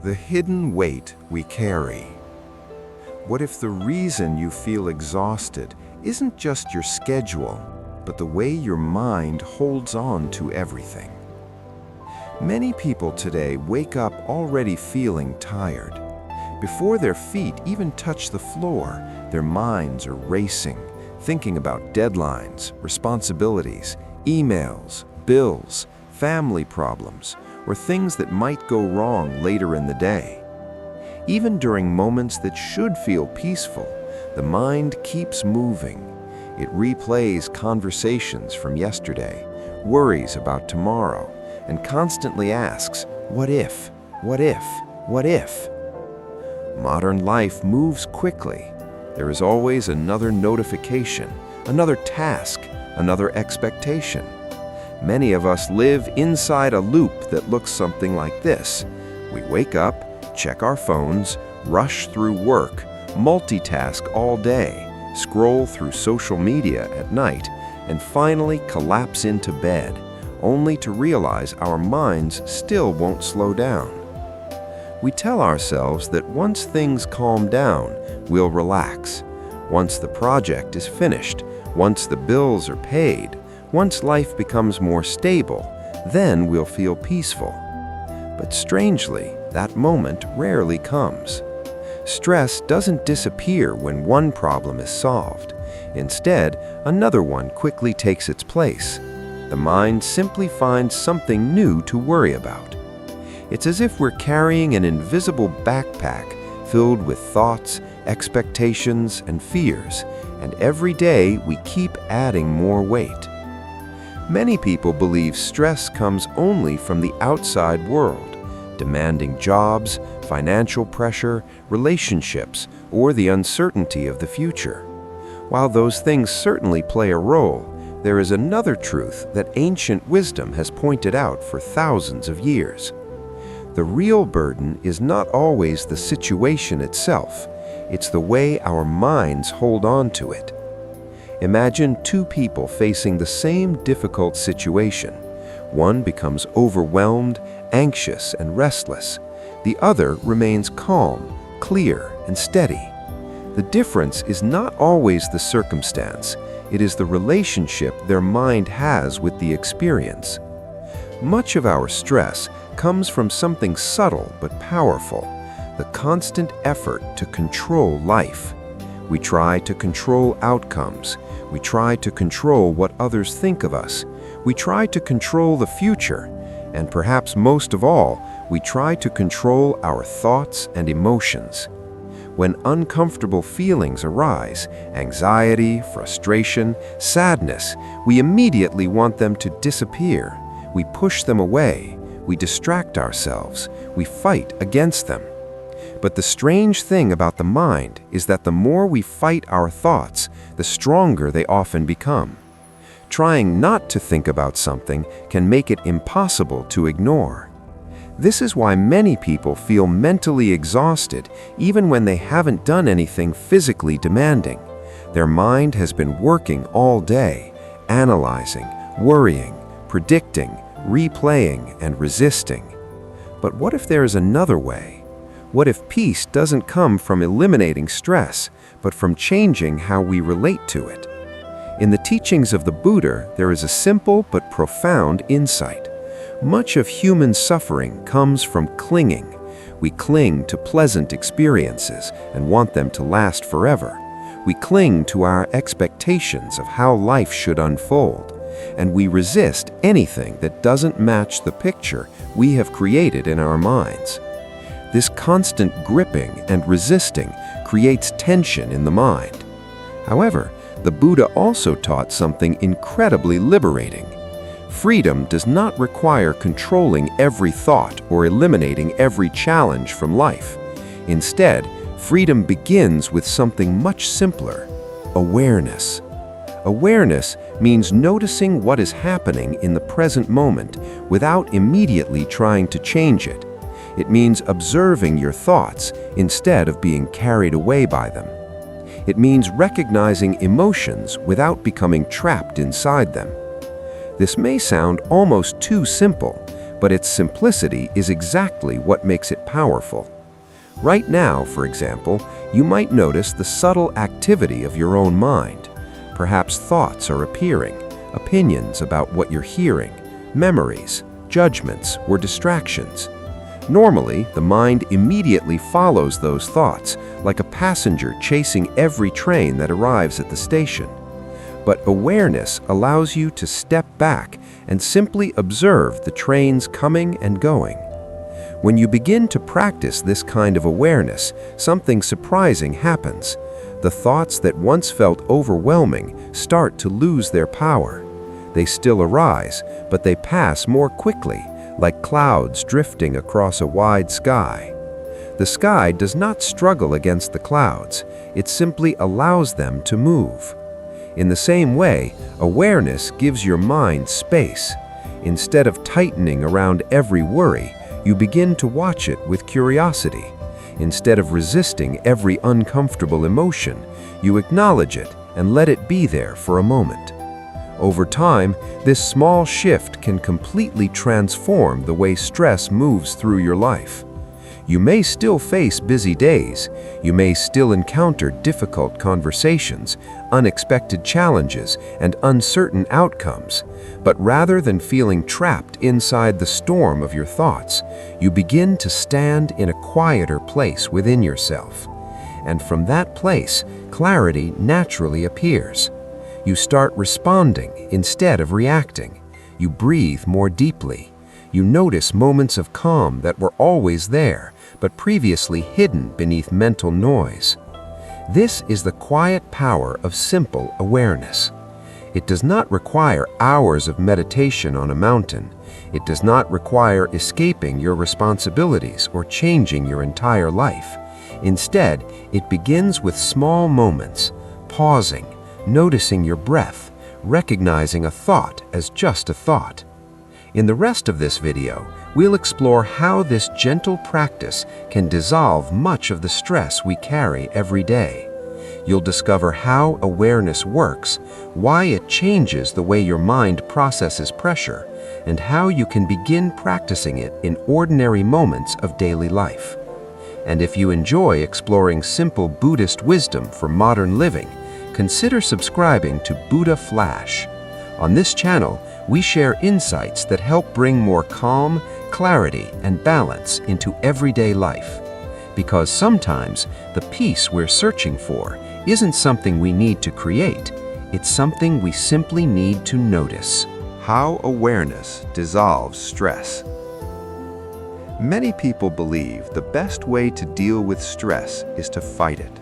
The hidden weight we carry. What if the reason you feel exhausted isn't just your schedule, but the way your mind holds on to everything? Many people today wake up already feeling tired. Before their feet even touch the floor, their minds are racing, thinking about deadlines, responsibilities, emails, bills, family problems, or things that might go wrong later in the day. Even during moments that should feel peaceful, the mind keeps moving. It replays conversations from yesterday, worries about tomorrow, and constantly asks, what if, what if, what if? Modern life moves quickly. There is always another notification, another task, another expectation. Many of us live inside a loop that looks something like this. We wake up, check our phones, rush through work, multitask all day, scroll through social media at night, and finally collapse into bed, only to realize our minds still won't slow down. We tell ourselves that once things calm down, we'll relax. Once the project is finished, once the bills are paid, once life becomes more stable, then we'll feel peaceful. But strangely, that moment rarely comes. Stress doesn't disappear when one problem is solved. Instead, another one quickly takes its place. The mind simply finds something new to worry about. It's as if we're carrying an invisible backpack filled with thoughts, expectations, and fears, and every day we keep adding more weight. Many people believe stress comes only from the outside world, demanding jobs, financial pressure, relationships, or the uncertainty of the future. While those things certainly play a role, there is another truth that ancient wisdom has pointed out for thousands of years. The real burden is not always the situation itself, it's the way our minds hold on to it. Imagine two people facing the same difficult situation. One becomes overwhelmed, anxious, and restless. The other remains calm, clear, and steady. The difference is not always the circumstance, it is the relationship their mind has with the experience. Much of our stress comes from something subtle but powerful, the constant effort to control life. We try to control outcomes. We try to control what others think of us. We try to control the future. And perhaps most of all, we try to control our thoughts and emotions. When uncomfortable feelings arise, anxiety, frustration, sadness, we immediately want them to disappear. We push them away. We distract ourselves. We fight against them. But the strange thing about the mind is that the more we fight our thoughts, the stronger they often become. Trying not to think about something can make it impossible to ignore. This is why many people feel mentally exhausted even when they haven't done anything physically demanding. Their mind has been working all day, analyzing, worrying, predicting, replaying, and resisting. But what if there is another way? What if peace doesn't come from eliminating stress, but from changing how we relate to it? In the teachings of the Buddha, there is a simple but profound insight. Much of human suffering comes from clinging. We cling to pleasant experiences and want them to last forever. We cling to our expectations of how life should unfold, and we resist anything that doesn't match the picture we have created in our minds. This constant gripping and resisting creates tension in the mind. However, the Buddha also taught something incredibly liberating. Freedom does not require controlling every thought or eliminating every challenge from life. Instead, freedom begins with something much simpler: awareness. Awareness means noticing what is happening in the present moment without immediately trying to change it. It means observing your thoughts instead of being carried away by them. It means recognizing emotions without becoming trapped inside them. This may sound almost too simple, but its simplicity is exactly what makes it powerful. Right now, for example, you might notice the subtle activity of your own mind. Perhaps thoughts are appearing, opinions about what you're hearing, memories, judgments, or distractions. Normally, the mind immediately follows those thoughts, like a passenger chasing every train that arrives at the station. But awareness allows you to step back and simply observe the trains coming and going. When you begin to practice this kind of awareness, something surprising happens. The thoughts that once felt overwhelming start to lose their power. They still arise, but they pass more quickly, like clouds drifting across a wide sky. The sky does not struggle against the clouds, it simply allows them to move. In the same way, awareness gives your mind space. Instead of tightening around every worry, you begin to watch it with curiosity. Instead of resisting every uncomfortable emotion, you acknowledge it and let it be there for a moment. Over time, this small shift can completely transform the way stress moves through your life. You may still face busy days, you may still encounter difficult conversations, unexpected challenges, and uncertain outcomes, but rather than feeling trapped inside the storm of your thoughts, you begin to stand in a quieter place within yourself. And from that place, clarity naturally appears. You start responding instead of reacting. You breathe more deeply. You notice moments of calm that were always there, but previously hidden beneath mental noise. This is the quiet power of simple awareness. It does not require hours of meditation on a mountain. It does not require escaping your responsibilities or changing your entire life. Instead, it begins with small moments, pausing, noticing your breath, recognizing a thought as just a thought. In the rest of this video, we'll explore how this gentle practice can dissolve much of the stress we carry every day. You'll discover how awareness works, why it changes the way your mind processes pressure, and how you can begin practicing it in ordinary moments of daily life. And if you enjoy exploring simple Buddhist wisdom for modern living, consider subscribing to Buddha Flash. On this channel, we share insights that help bring more calm, clarity, and balance into everyday life. Because sometimes the peace we're searching for isn't something we need to create, it's something we simply need to notice. How awareness dissolves stress. Many people believe the best way to deal with stress is to fight it.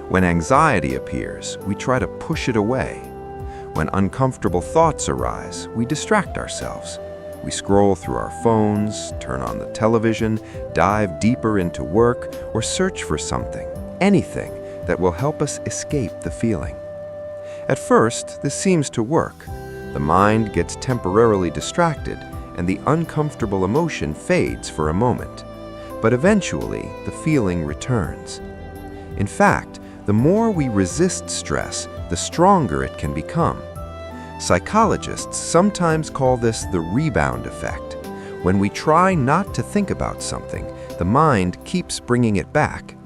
When anxiety appears, we try to push it away. When uncomfortable thoughts arise, we distract ourselves. We scroll through our phones, turn on the television, dive deeper into work, or search for something, anything, that will help us escape the feeling. At first, this seems to work. The mind gets temporarily distracted, and the uncomfortable emotion fades for a moment. But eventually, the feeling returns. In fact, the more we resist stress, the stronger it can become. Psychologists sometimes call this the rebound effect. When we try not to think about something, the mind keeps bringing it back.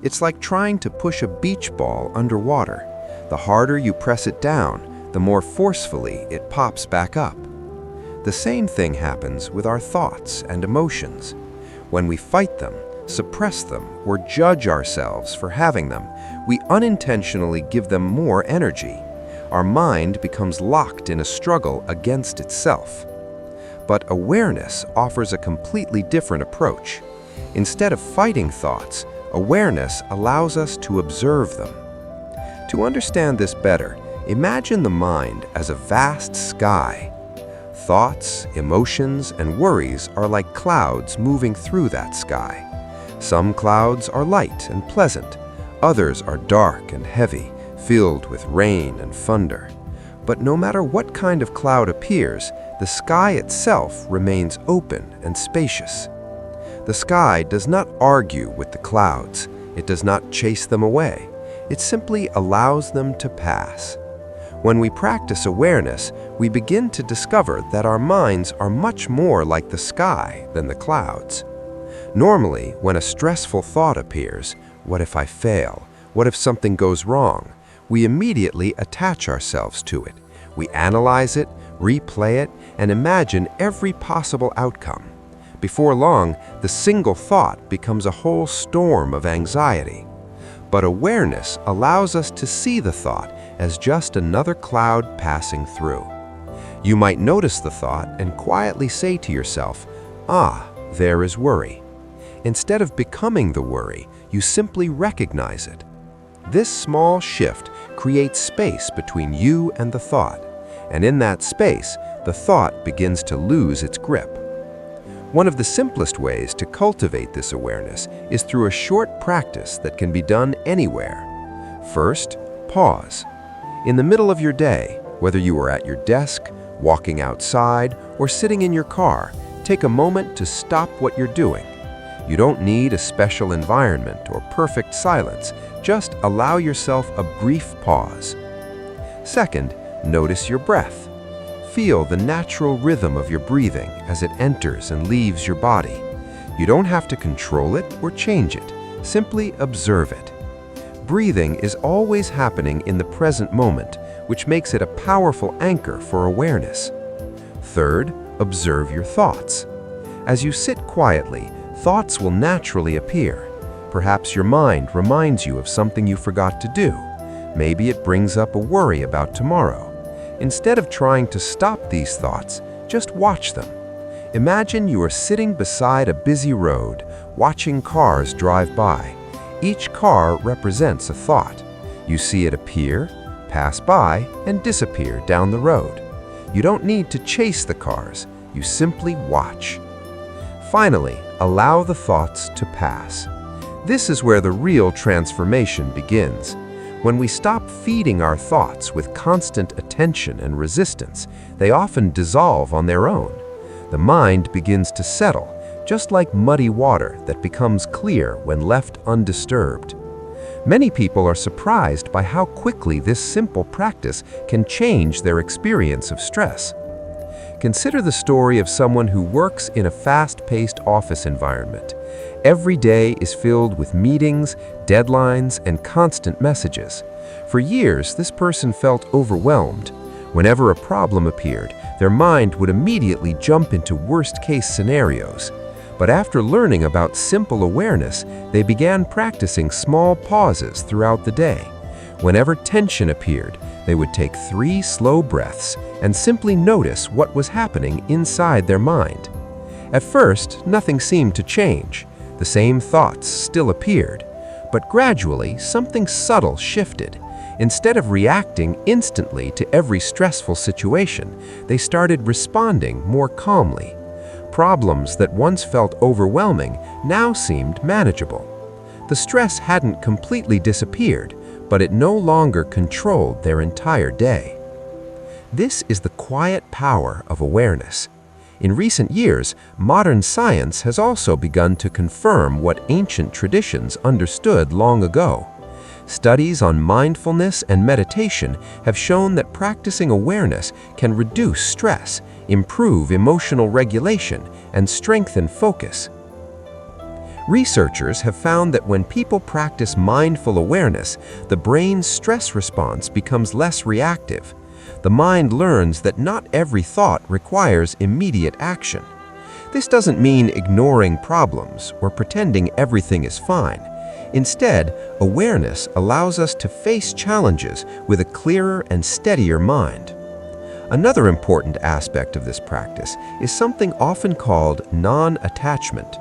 It's like trying to push a beach ball underwater. The harder you press it down, the more forcefully it pops back up. The same thing happens with our thoughts and emotions. When we fight them, suppress them, or judge ourselves for having them, we unintentionally give them more energy. Our mind becomes locked in a struggle against itself. But awareness offers a completely different approach. Instead of fighting thoughts, awareness allows us to observe them. To understand this better, imagine the mind as a vast sky. Thoughts, emotions, and worries are like clouds moving through that sky. Some clouds are light and pleasant, others are dark and heavy, filled with rain and thunder. But no matter what kind of cloud appears, the sky itself remains open and spacious. The sky does not argue with the clouds, it does not chase them away, it simply allows them to pass. When we practice awareness, we begin to discover that our minds are much more like the sky than the clouds. Normally, when a stressful thought appears, what if I fail? What if something goes wrong? We immediately attach ourselves to it. We analyze it, replay it, and imagine every possible outcome. Before long, the single thought becomes a whole storm of anxiety. But awareness allows us to see the thought as just another cloud passing through. You might notice the thought and quietly say to yourself, "Ah, there is worry." Instead of becoming the worry, you simply recognize it. This small shift creates space between you and the thought, and in that space, the thought begins to lose its grip. One of the simplest ways to cultivate this awareness is through a short practice that can be done anywhere. First, pause. In the middle of your day, whether you are at your desk, walking outside, or sitting in your car, take a moment to stop what you're doing. You don't need a special environment or perfect silence. Just allow yourself a brief pause. Second, notice your breath. Feel the natural rhythm of your breathing as it enters and leaves your body. You don't have to control it or change it. Simply observe it. Breathing is always happening in the present moment, which makes it a powerful anchor for awareness. Third, observe your thoughts. As you sit quietly, thoughts will naturally appear. Perhaps your mind reminds you of something you forgot to do. Maybe it brings up a worry about tomorrow. Instead of trying to stop these thoughts, just watch them. Imagine you are sitting beside a busy road, watching cars drive by. Each car represents a thought. You see it appear, pass by, and disappear down the road. You don't need to chase the cars, you simply watch. Finally, allow the thoughts to pass. This is where the real transformation begins. When we stop feeding our thoughts with constant attention and resistance, they often dissolve on their own. The mind begins to settle, just like muddy water that becomes clear when left undisturbed. Many people are surprised by how quickly this simple practice can change their experience of stress. Consider the story of someone who works in a fast-paced office environment. Every day is filled with meetings, deadlines, and constant messages. For years, this person felt overwhelmed. Whenever a problem appeared, their mind would immediately jump into worst-case scenarios. But after learning about simple awareness, they began practicing small pauses throughout the day. Whenever tension appeared, they would take 3 slow breaths and simply notice what was happening inside their mind. At first, nothing seemed to change. The same thoughts still appeared, but gradually something subtle shifted. Instead of reacting instantly to every stressful situation, they started responding more calmly. Problems that once felt overwhelming now seemed manageable. The stress hadn't completely disappeared, but it no longer controlled their entire day. This is the quiet power of awareness. In recent years, modern science has also begun to confirm what ancient traditions understood long ago. Studies on mindfulness and meditation have shown that practicing awareness can reduce stress, improve emotional regulation, and strengthen focus. Researchers have found that when people practice mindful awareness, the brain's stress response becomes less reactive. The mind learns that not every thought requires immediate action. This doesn't mean ignoring problems or pretending everything is fine. Instead, awareness allows us to face challenges with a clearer and steadier mind. Another important aspect of this practice is something often called non-attachment.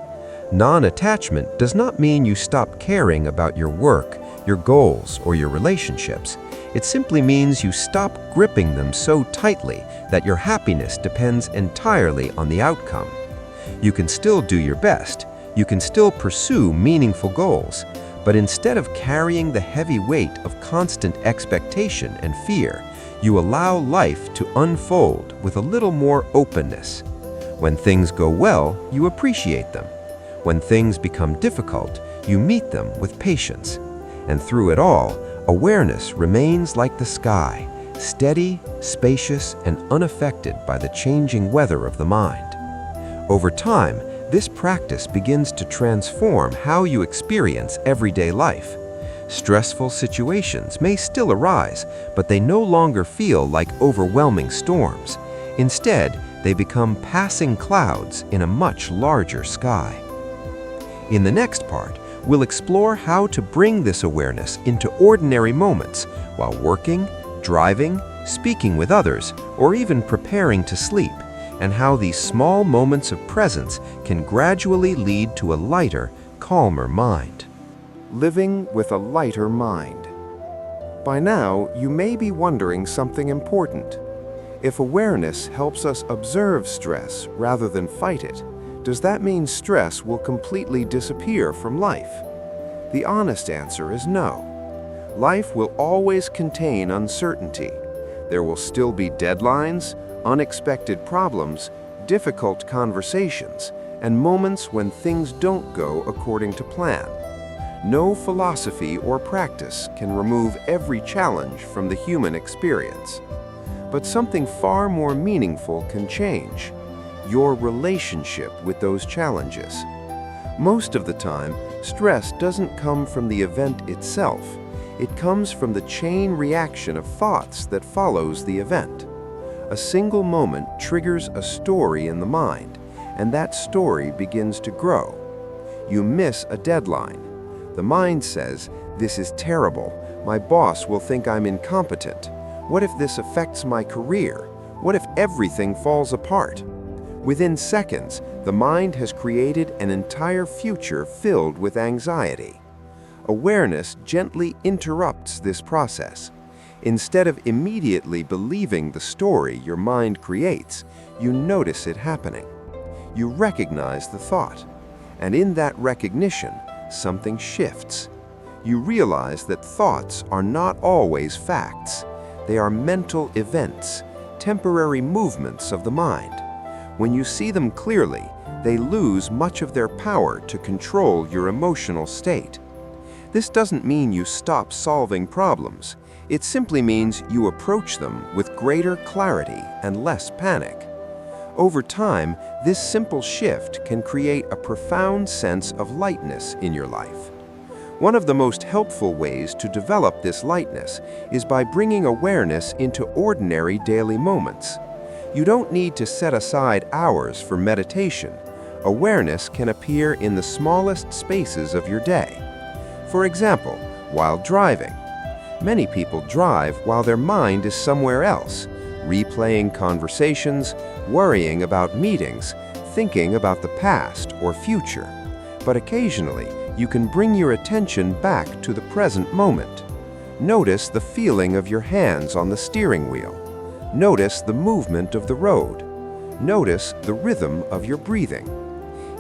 Non-attachment does not mean you stop caring about your work, your goals, or your relationships. It simply means you stop gripping them so tightly that your happiness depends entirely on the outcome. You can still do your best, you can still pursue meaningful goals, but instead of carrying the heavy weight of constant expectation and fear, you allow life to unfold with a little more openness. When things go well, you appreciate them. When things become difficult, you meet them with patience. And through it all, awareness remains like the sky, steady, spacious, and unaffected by the changing weather of the mind. Over time, this practice begins to transform how you experience everyday life. Stressful situations may still arise, but they no longer feel like overwhelming storms. Instead, they become passing clouds in a much larger sky. In the next part, we'll explore how to bring this awareness into ordinary moments while working, driving, speaking with others, or even preparing to sleep, and how these small moments of presence can gradually lead to a lighter, calmer mind. Living with a lighter mind. By now, you may be wondering something important. If awareness helps us observe stress rather than fight it, does that mean stress will completely disappear from life? The honest answer is no. Life will always contain uncertainty. There will still be deadlines, unexpected problems, difficult conversations, and moments when things don't go according to plan. No philosophy or practice can remove every challenge from the human experience. But something far more meaningful can change: your relationship with those challenges. Most of the time, stress doesn't come from the event itself. It comes from the chain reaction of thoughts that follows the event. A single moment triggers a story in the mind, and that story begins to grow. You miss a deadline. The mind says, "This is terrible. My boss will think I'm incompetent. What if this affects my career? What if everything falls apart?" Within seconds, the mind has created an entire future filled with anxiety. Awareness gently interrupts this process. Instead of immediately believing the story your mind creates, you notice it happening. You recognize the thought, and in that recognition, something shifts. You realize that thoughts are not always facts. They are mental events, temporary movements of the mind. When you see them clearly, they lose much of their power to control your emotional state. This doesn't mean you stop solving problems. It simply means you approach them with greater clarity and less panic. Over time, this simple shift can create a profound sense of lightness in your life. One of the most helpful ways to develop this lightness is by bringing awareness into ordinary daily moments. You don't need to set aside hours for meditation. Awareness can appear in the smallest spaces of your day. For example, while driving. Many people drive while their mind is somewhere else, replaying conversations, worrying about meetings, thinking about the past or future. But occasionally, you can bring your attention back to the present moment. Notice the feeling of your hands on the steering wheel. Notice the movement of the road. Notice the rhythm of your breathing.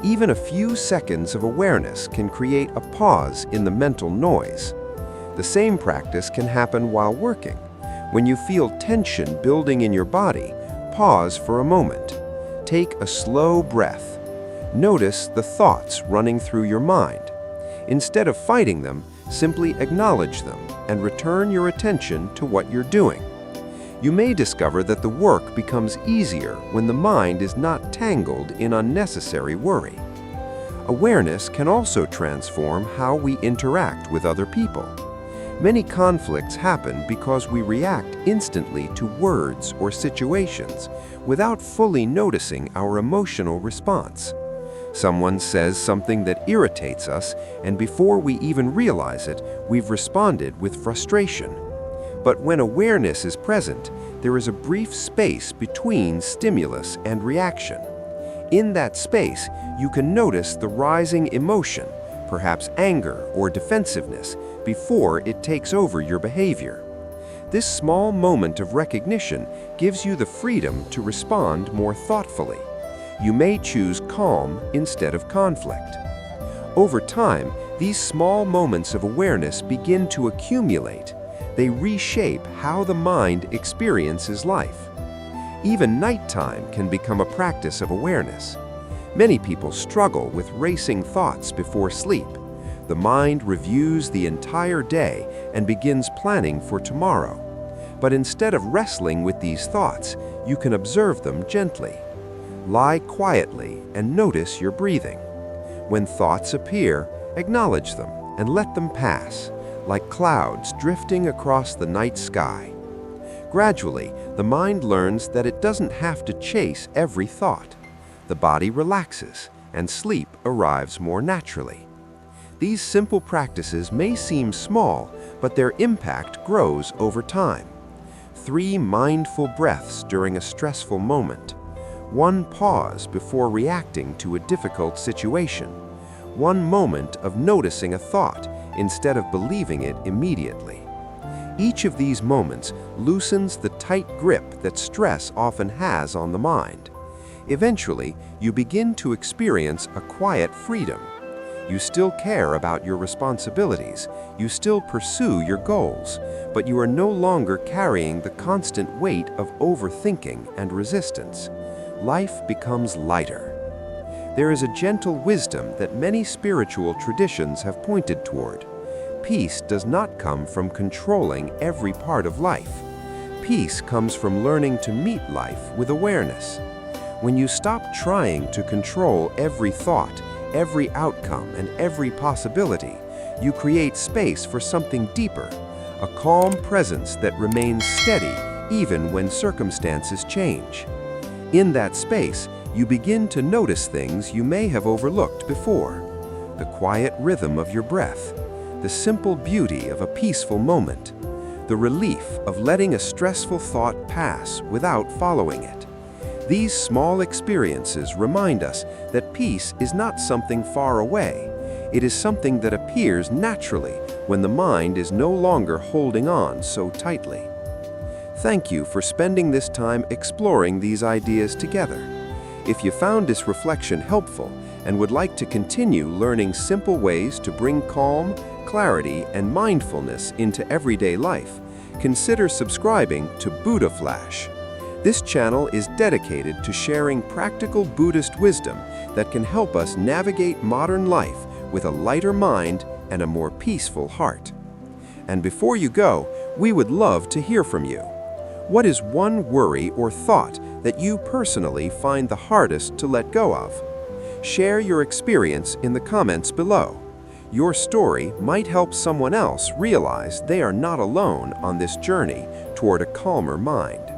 Even a few seconds of awareness can create a pause in the mental noise. The same practice can happen while working. When you feel tension building in your body, pause for a moment. Take a slow breath. Notice the thoughts running through your mind. Instead of fighting them, simply acknowledge them and return your attention to what you're doing. You may discover that the work becomes easier when the mind is not tangled in unnecessary worry. Awareness can also transform how we interact with other people. Many conflicts happen because we react instantly to words or situations without fully noticing our emotional response. Someone says something that irritates us, and before we even realize it, we've responded with frustration. But when awareness is present, there is a brief space between stimulus and reaction. In that space, you can notice the rising emotion, perhaps anger or defensiveness, before it takes over your behavior. This small moment of recognition gives you the freedom to respond more thoughtfully. You may choose calm instead of conflict. Over time, these small moments of awareness begin to accumulate. They reshape how the mind experiences life. Even nighttime can become a practice of awareness. Many people struggle with racing thoughts before sleep. The mind reviews the entire day and begins planning for tomorrow. But instead of wrestling with these thoughts, you can observe them gently. Lie quietly and notice your breathing. When thoughts appear, acknowledge them and let them pass, like clouds drifting across the night sky. Gradually, the mind learns that it doesn't have to chase every thought. The body relaxes, and sleep arrives more naturally. These simple practices may seem small, but their impact grows over time. 3 mindful breaths during a stressful moment. 1 pause before reacting to a difficult situation. 1 moment of noticing a thought instead of believing it immediately. Each of these moments loosens the tight grip that stress often has on the mind. Eventually, you begin to experience a quiet freedom. You still care about your responsibilities, you still pursue your goals, but you are no longer carrying the constant weight of overthinking and resistance. Life becomes lighter. There is a gentle wisdom that many spiritual traditions have pointed toward. Peace does not come from controlling every part of life. Peace comes from learning to meet life with awareness. When you stop trying to control every thought, every outcome, and every possibility, you create space for something deeper, a calm presence that remains steady even when circumstances change. In that space, you begin to notice things you may have overlooked before. The quiet rhythm of your breath, the simple beauty of a peaceful moment, the relief of letting a stressful thought pass without following it. These small experiences remind us that peace is not something far away. It is something that appears naturally when the mind is no longer holding on so tightly. Thank you for spending this time exploring these ideas together. If you found this reflection helpful and would like to continue learning simple ways to bring calm, clarity, and mindfulness into everyday life, consider subscribing to Buddha Flash. This channel is dedicated to sharing practical Buddhist wisdom that can help us navigate modern life with a lighter mind and a more peaceful heart. And before you go, we would love to hear from you. What is one worry or thought that you personally find the hardest to let go of? Share your experience in the comments below. Your story might help someone else realize they are not alone on this journey toward a calmer mind.